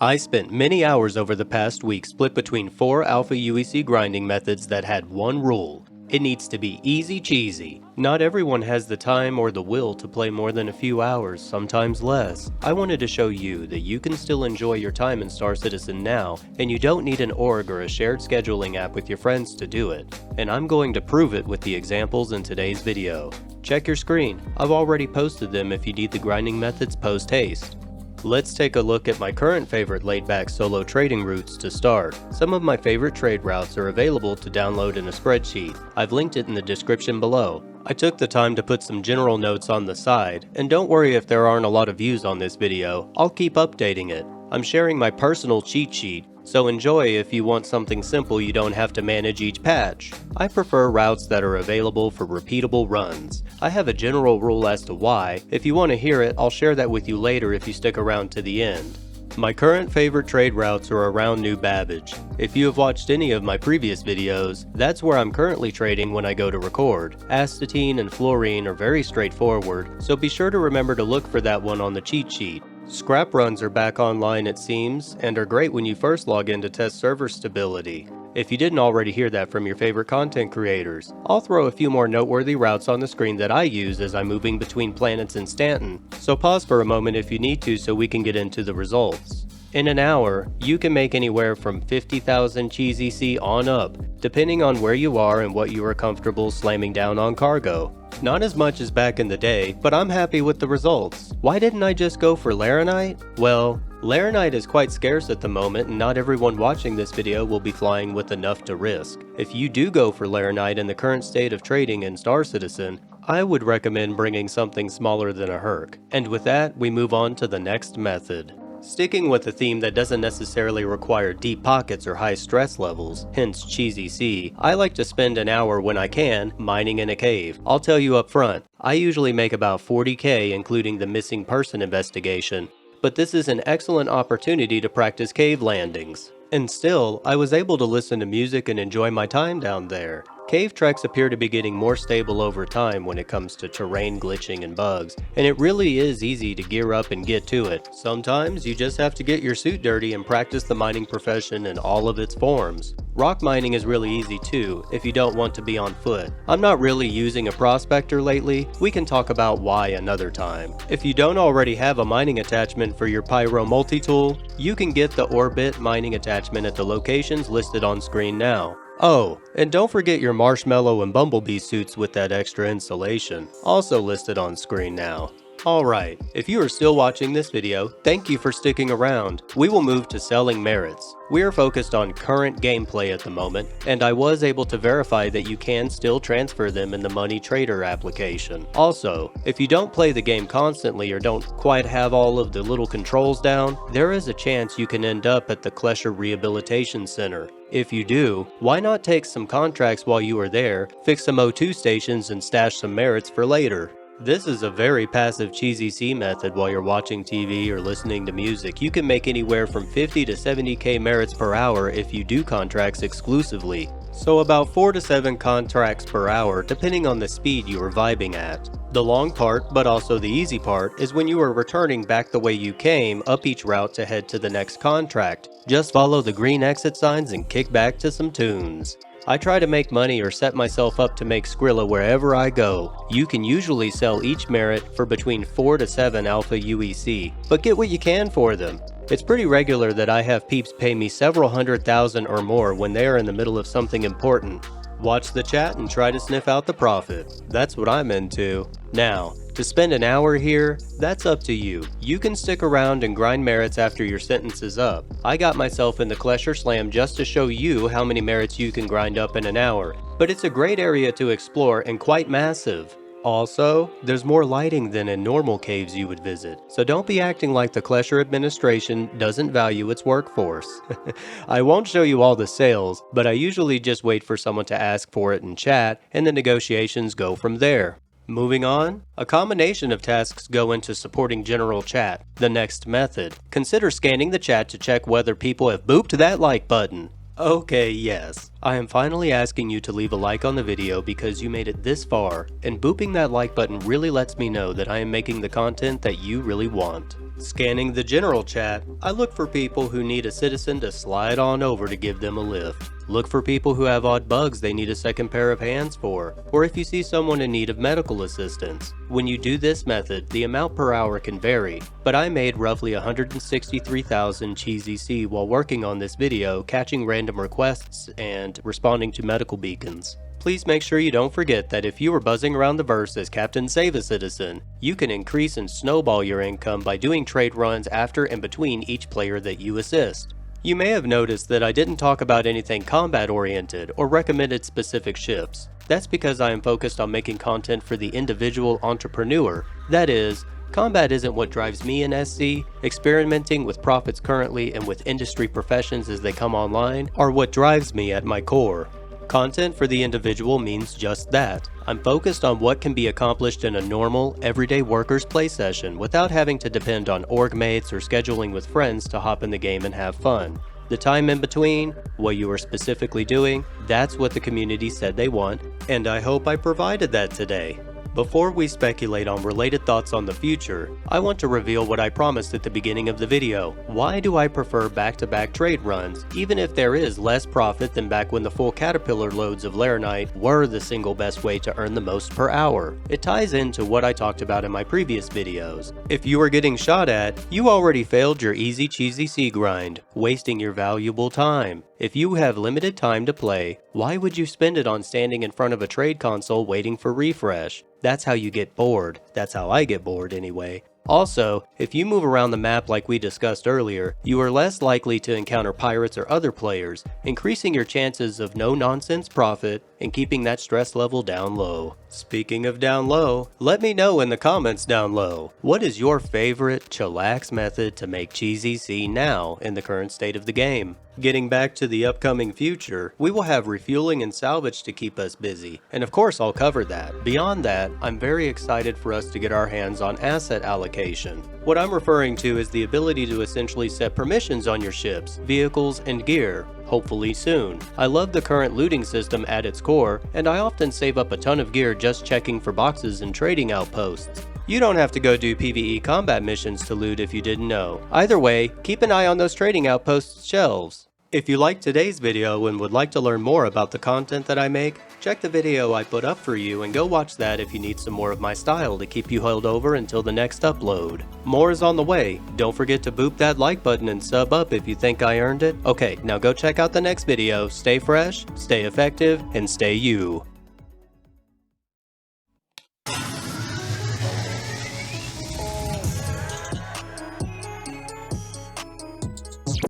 I spent many hours over the past week split between 4 Alpha UEC grinding methods that had one rule. It needs to be easy cheesy. Not everyone has the time or the will to play more than a few hours, sometimes less. I wanted to show you that you can still enjoy your time in Star Citizen now, and you don't need an org or a shared scheduling app with your friends to do it. And I'm going to prove it with the examples in today's video. Check your screen. I've already posted them if you need the grinding methods post-haste. Let's take a look at my current favorite laid-back solo trading routes to start. Some of my favorite trade routes are available to download in a spreadsheet. I've linked it in the description below. I took the time to put some general notes on the side, and don't worry if there aren't a lot of views on this video, I'll keep updating it. I'm sharing my personal cheat sheet, so enjoy if you want something simple you don't have to manage each patch. I prefer routes that are available for repeatable runs. I have a general rule as to why. If you want to hear it, I'll share that with you later if you stick around to the end. My current favorite trade routes are around New Babbage. If you have watched any of my previous videos, that's where I'm currently trading when I go to record. Astatine and Fluorine are very straightforward, so be sure to remember to look for that one on the cheat sheet. Scrap runs are back online it seems, and are great when you first log in to test server stability. If you didn't already hear that from your favorite content creators, I'll throw a few more noteworthy routes on the screen that I use as I'm moving between planets in Stanton, so pause for a moment if you need to so we can get into the results. In an hour, you can make anywhere from 50,000 cheesy C on up, depending on where you are and what you are comfortable slamming down on cargo. Not as much as back in the day, but I'm happy with the results. Why didn't I just go for Laranite? Well, Laranite is quite scarce at the moment and not everyone watching this video will be flying with enough to risk. If you do go for Laranite in the current state of trading in Star Citizen, I would recommend bringing something smaller than a Herc. And with that, we move on to the next method. Sticking with a theme that doesn't necessarily require deep pockets or high stress levels, hence Cheesy C, I like to spend an hour when I can mining in a cave. I'll tell you up front, I usually make about 40k including the missing person investigation, but this is an excellent opportunity to practice cave landings. And still, I was able to listen to music and enjoy my time down there. Cave treks appear to be getting more stable over time when it comes to terrain glitching and bugs, and it really is easy to gear up and get to it. Sometimes you just have to get your suit dirty and practice the mining profession in all of its forms. Rock mining is really easy too, if you don't want to be on foot. I'm not really using a prospector lately, we can talk about why another time. If you don't already have a mining attachment for your Pyro multi-tool, you can get the Orbit mining attachment at the locations listed on screen now. Oh, and don't forget your Marshmallow and Bumblebee suits with that extra insulation, also listed on screen now. Alright, if you are still watching this video, thank you for sticking around. We will move to selling merits. We are focused on current gameplay at the moment, and I was able to verify that you can still transfer them in the Money Trader application. Also, if you don't play the game constantly or don't quite have all of the little controls down, there is a chance you can end up at the Klesher Rehabilitation Center. If you do, why not take some contracts while you are there, fix some O2 stations and stash some merits for later. This is a very passive Cheesy C method while you're watching TV or listening to music. You can make anywhere from 50 to 70k merits per hour if you do contracts exclusively. So about 4 to 7 contracts per hour depending on the speed you are vibing at. The long part, but also the easy part, is when you are returning back the way you came up each route to head to the next contract. Just follow the green exit signs and kick back to some tunes. I try to make money or set myself up to make Skrilla wherever I go. You can usually sell each merit for between 4 to 7 Alpha UEC, but get what you can for them. It's pretty regular that I have peeps pay me several 100,000 or more when they are in the middle of something important. Watch the chat and try to sniff out the profit. That's what I'm into. Now, to spend an hour here, that's up to you. You can stick around and grind merits after your sentence is up. I got myself in the Klesher Slam just to show you how many merits you can grind up in an hour, but it's a great area to explore and quite massive. Also, there's more lighting than in normal caves you would visit, so don't be acting like the Klesher administration doesn't value its workforce. I won't show you all the sales, but I usually just wait for someone to ask for it in chat, and the negotiations go from there. Moving on, a combination of tasks go into supporting general chat. The next method. Consider scanning the chat to check whether people have booped that like button. Okay, yes. I am finally asking you to leave a like on the video because you made it this far, and booping that like button really lets me know that I am making the content that you really want. Scanning the general chat, I look for people who need a citizen to slide on over to give them a lift. Look for people who have odd bugs they need a second pair of hands for, or if you see someone in need of medical assistance. When you do this method, the amount per hour can vary, but I made roughly 163,000 cheesy C while working on this video, catching random requests and responding to medical beacons. Please make sure you don't forget that if you are buzzing around the verse as Captain Save a Citizen, you can increase and snowball your income by doing trade runs after and between each player that you assist. You may have noticed that I didn't talk about anything combat oriented or recommended specific ships. That's because I am focused on making content for the individual entrepreneur. That is, combat isn't what drives me in SC. Experimenting with profits currently and with industry professions as they come online are what drives me at my core. Content for the individual means just that. I'm focused on what can be accomplished in a normal, everyday worker's play session without having to depend on org mates or scheduling with friends to hop in the game and have fun. The time in between, what you are specifically doing, that's what the community said they want, and I hope I provided that today. Before we speculate on related thoughts on the future, I want to reveal what I promised at the beginning of the video. Why do I prefer back-to-back trade runs, even if there is less profit than back when the full Caterpillar loads of Laranite were the single best way to earn the most per hour? It ties into what I talked about in my previous videos. If you are getting shot at, you already failed your easy cheesy C grind, wasting your valuable time. If you have limited time to play, why would you spend it on standing in front of a trade console waiting for refresh? That's how you get bored. That's how I get bored anyway. Also, if you move around the map like we discussed earlier, you are less likely to encounter pirates or other players, increasing your chances of no-nonsense profit and keeping that stress level down low. Speaking of down low, let me know in the comments down low, what is your favorite chillax method to make cheesy C now in the current state of the game? Getting back to the upcoming future, we will have refueling and salvage to keep us busy, and of course I'll cover that. Beyond that, I'm very excited for us to get our hands on asset allocation. What I'm referring to is the ability to essentially set permissions on your ships, vehicles, and gear, hopefully soon. I love the current looting system at its core, and I often save up a ton of gear just checking for boxes and trading outposts. You don't have to go do PvE combat missions to loot if you didn't know. Either way, keep an eye on those trading outposts shelves. If you liked today's video and would like to learn more about the content that I make, check the video I put up for you and go watch that if you need some more of my style to keep you held over until the next upload. More is on the way. Don't forget to boop that like button and sub up if you think I earned it. Okay, now go check out the next video. Stay fresh, stay effective, and stay you.